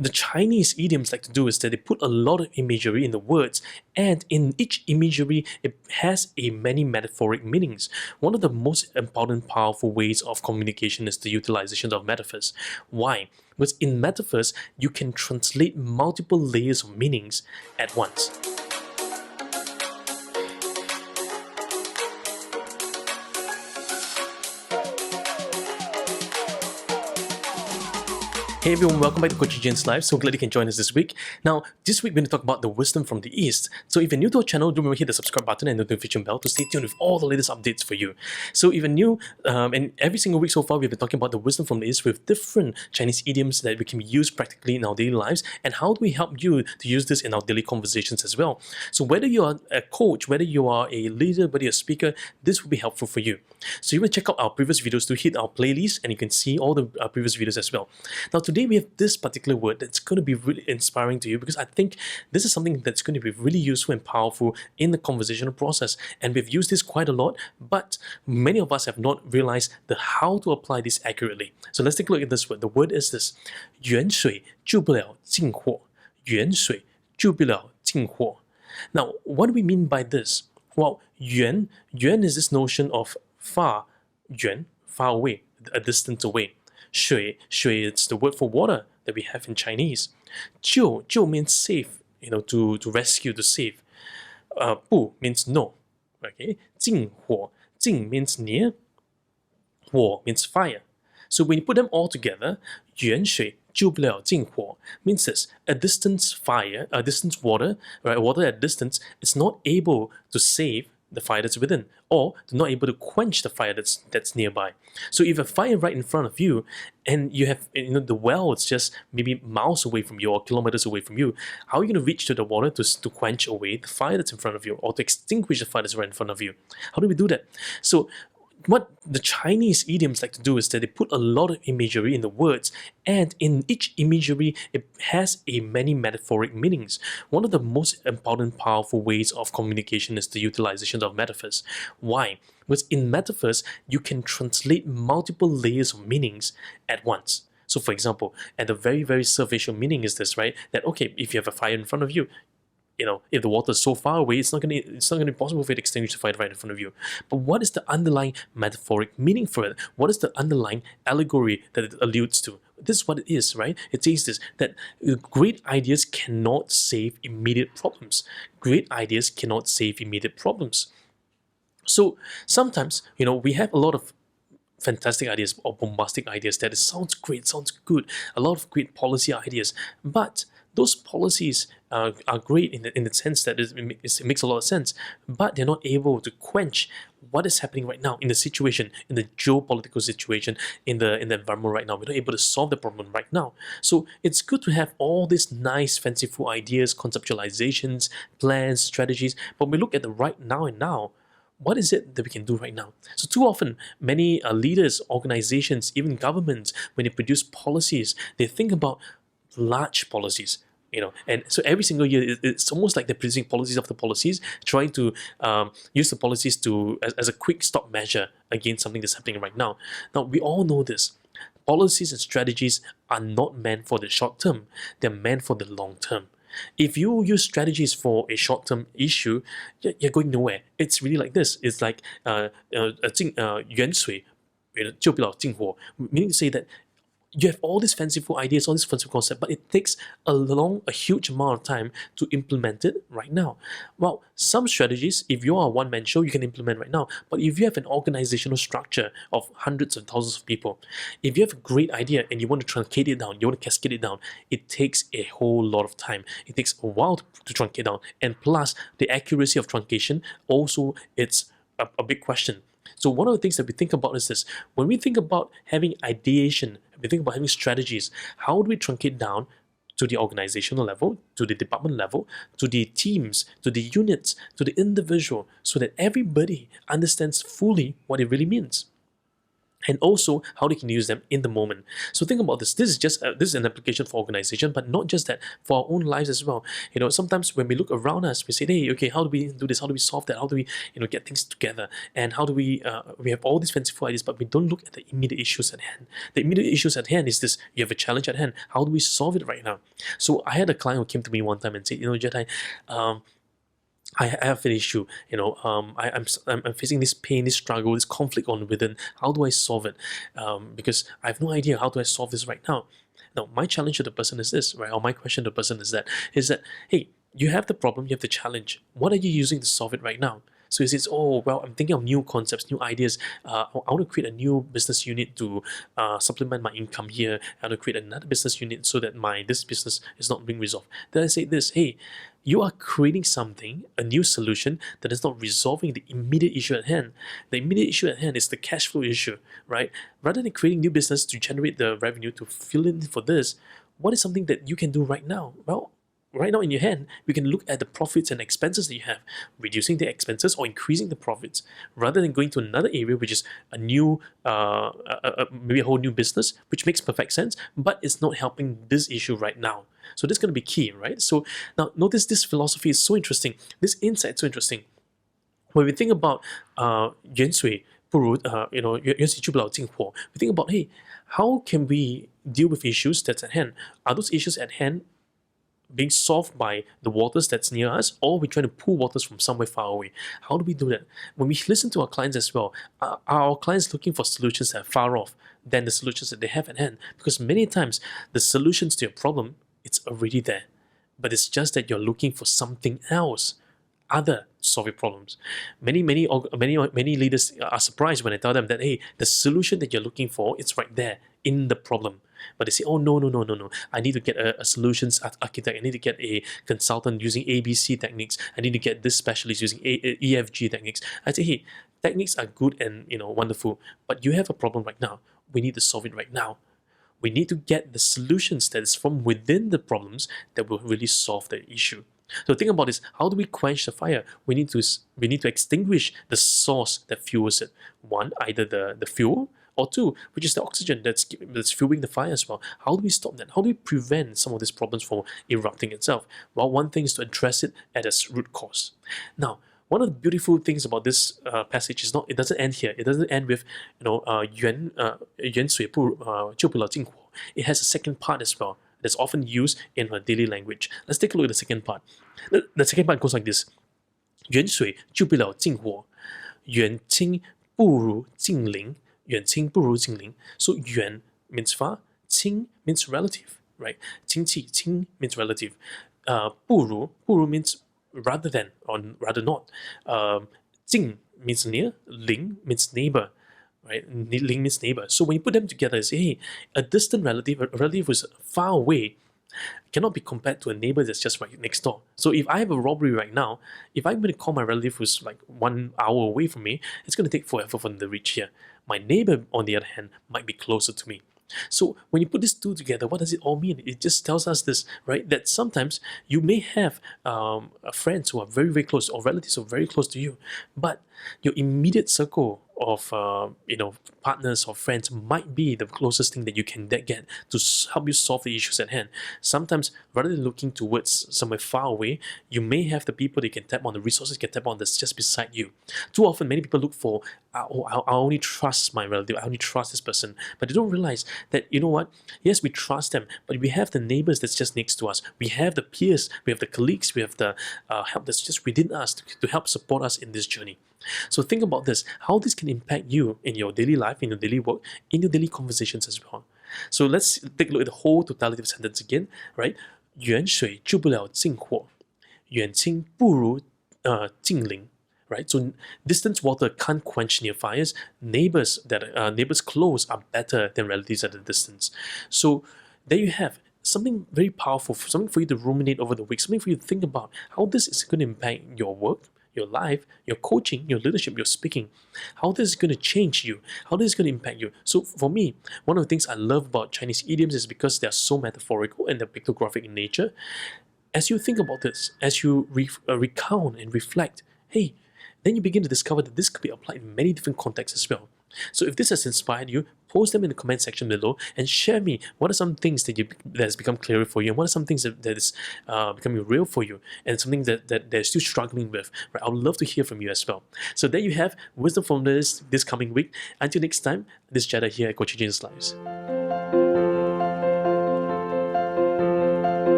the Chinese idioms like to do is that they put a lot of imagery in the words, and in each imagery it has a many metaphoric meanings. One of the most important powerful ways of communication is the utilization of metaphors. Why? Because in metaphors you can translate multiple layers of meanings at once. Hey everyone, welcome back to Coach Jane's Live. So glad you can join us this week. Now, this week we're going to talk about the wisdom from the East. So if you're new to our channel, do remember to hit the subscribe button and the notification bell to stay tuned with all the latest updates for you. So if you're new, and every single week so far we've been talking about the wisdom from the East with different Chinese idioms that we can use practically in our daily lives, and how do we help you to use this in our daily conversations as well. So whether you are a coach, whether you are a leader, whether you're a speaker, this will be helpful for you. So you can check out our previous videos to hit our playlist, and you can see all the previous videos as well. Now today we have this particular word that's going to be really inspiring to you, because I think this is something that's going to be really useful and powerful in the conversational process, and we've used this quite a lot, but many of us have not realized the how to apply this accurately. So let's take a look at this word. The word is this: 远水救不了近火. 远水救不了近火. Now, what do we mean by this? Well, 远 is this notion of far, 远 far away, a distance away. 水 it's the word for water that we have in Chinese. 救 means save, to rescue, to save. 不 means no. Okay. 近火 means near. 火 means fire. So when you put them all together, 远水救不了近火 means this: a distance fire, a distance water, right? Water at distance is not able to save the fire that's within, or they're not able to quench the fire that's nearby. So if you have a fire right in front of you, and you have the well is just maybe miles away from you or kilometers away from you, how are you going to reach to the water to quench away the fire that's in front of you, or to extinguish the fire that's right in front of you? How do we do that? So what the Chinese idioms like to do is that they put a lot of imagery in the words, and in each imagery it has a many metaphoric meanings. One of the most important powerful ways of communication is the utilization of metaphors. Why? Because in metaphors you can translate multiple layers of meanings at once. So for example, at the very, very superficial meaning is this, right? That okay, if you have a fire in front of you, if the water is so far away, it's not going to be possible for you to extinguish the fire right in front of you. But what is the underlying metaphoric meaning for it? What is the underlying allegory that it alludes to? This is what it is, right? It says this, that great ideas cannot save immediate problems. Great ideas cannot save immediate problems. So sometimes, we have a lot of fantastic ideas or bombastic ideas that it sounds great, sounds good, a lot of great policy ideas, but those policies are great in the sense that it makes a lot of sense, but they're not able to quench what is happening right now in the situation, in the geopolitical situation, in the environment right now. We're not able to solve the problem right now. So it's good to have all these nice, fanciful ideas, conceptualizations, plans, strategies, but when we look at the right now and now, what is it that we can do right now? So too often, many leaders, organizations, even governments, when they produce policies, they think about large policies, and so every single year it's almost like they're producing policies after policies, trying to use the policies as a quick stop measure against something that's happening right now. Now we all know this. Policies and strategies are not meant for the short term, they're meant for the long term. If you use strategies for a short-term issue, you're going nowhere. It's really like this. It's like 远水救不了近火, meaning to say that you have all these fanciful ideas, all these fanciful concepts, but it takes a huge amount of time to implement it right now. Well, some strategies, if you are a one-man show, you can implement right now. But if you have an organizational structure of hundreds of thousands of people, if you have a great idea and you want to truncate it down, you want to cascade it down, it takes a whole lot of time. It takes a while to truncate down. And plus, the accuracy of truncation, also, it's a big question. So one of the things that we think about is this: when we think about having ideation, we think about having strategies, how do we truncate down to the organizational level, to the department level, to the teams, to the units, to the individual, so that everybody understands fully what it really means? and also how they can use them in the moment. So think about this. This is an application for organization, but not just that, for our own lives as well. Sometimes when we look around us, we say, hey, okay, how do we do this? How do we solve that? How do we get things together? And how do we have all these fanciful ideas, but we don't look at the immediate issues at hand. The immediate issues at hand is this: you have a challenge at hand. How do we solve it right now? So I had a client who came to me one time and said, Jedi, I have an issue. I'm facing this pain, this struggle, this conflict on within. How do I solve it? Because I have no idea how do I solve this right now. Now, my challenge to the person is this, right? Or my question to the person is that, hey, you have the problem, you have the challenge. What are you using to solve it right now? So he says, oh, well, I'm thinking of new concepts, new ideas. I want to create a new business unit to supplement my income here. I want to create another business unit so that this business is not being resolved. Then I say this, hey, you are creating something, a new solution that is not resolving the immediate issue at hand. The immediate issue at hand is the cash flow issue, right? Rather than creating new business to generate the revenue to fill in for this, what is something that you can do right now? Well, right now in your hand, we can look at the profits and expenses that you have, reducing the expenses or increasing the profits, rather than going to another area which is a new, maybe a whole new business, which makes perfect sense, but it's not helping this issue right now. So this is going to be key, right? So now notice this philosophy is so interesting. This insight is so interesting. When we think about 远水不如远水救不了近火, we think about, hey, how can we deal with issues that's at hand? Are those issues at hand being solved by the waters that's near us, or we're trying to pull waters from somewhere far away? How do we do that? When we listen to our clients as well, are our clients looking for solutions that are far off than the solutions that they have at hand? Because many times the solutions to your problem, it's already there, but it's just that you're looking for something else other to solve your problems. Many leaders are surprised when I tell them that, hey, the solution that you're looking for, it's right there in the problem. But they say, oh, no. I need to get a solutions architect. I need to get a consultant using ABC techniques. I need to get this specialist using EFG techniques. I say, hey, techniques are good and wonderful, but you have a problem right now. We need to solve it right now. We need to get the solutions that is from within the problems that will really solve the issue. So think about this: how do we quench the fire? We need to extinguish the source that fuels it. One, either the fuel, or two, which is the oxygen that's fueling the fire as well. How do we stop that? How do we prevent some of these problems from erupting itself? Well, one thing is to address it at its root cause. Now, one of the beautiful things about this passage is it doesn't end here. It doesn't end with远水救不了近火. It has a second part as well that's often used in her daily language. Let's take a look at the second part. The second part goes like this: 远水救不了近火，远亲不如近邻。远亲不如近邻. So 远 means far, 亲 means relative, right? 亲戚 亲 means relative. 不如 means rather than or rather not. 近 means near, 邻 means neighbor, right? 邻 means neighbor. So when you put them together, you say, hey, a distant relative, a relative who's far away, cannot be compared to a neighbor that's just right next door. So if I have a robbery right now, if I'm going to call my relative who's like 1 hour away from me, it's going to take forever for them to reach here. My neighbor, on the other hand, might be closer to me. So when you put these two together, what does it all mean? It just tells us this, right? That sometimes you may have friends who are very, very close, or relatives who are very close to you, but your immediate circle of partners or friends might be the closest thing that you can get to help you solve the issues at hand. Sometimes, rather than looking towards somewhere far away, you may have the people that you can tap on, the resources you can tap on that's just beside you. Too often, many people look for, I only trust my relative, I only trust this person, but they don't realize that, you know what, yes, we trust them, but we have the neighbors that's just next to us, we have the peers, we have the colleagues, we have the help that's just within us to help support us in this journey. So think about this, how this can impact you in your daily life, in your daily work, in your daily conversations as well. So let's take a look at the whole totality of the sentence again, right? 远水救不了近火，远亲不如近邻. Right? So distant water can't quench near fires. Neighbors close are better than relatives at a distance. So there you have something very powerful, something for you to ruminate over the week, something for you to think about how this is going to impact your work, your life, your coaching, your leadership, your speaking, how this is going to change you, how this is going to impact you. So for me, one of the things I love about Chinese idioms is because they're so metaphorical and they're pictographic in nature. As you think about this, as you recount and reflect, hey, then you begin to discover that this could be applied in many different contexts as well. So if this has inspired you, post them in the comment section below and share me what are some things that has become clearer for you, and what are some things that is becoming real for you, and something that they're still struggling with. Right? I would love to hear from you as well. So there you have wisdom from this coming week. Until next time, this is Jedi here at Coach Jane's Lives.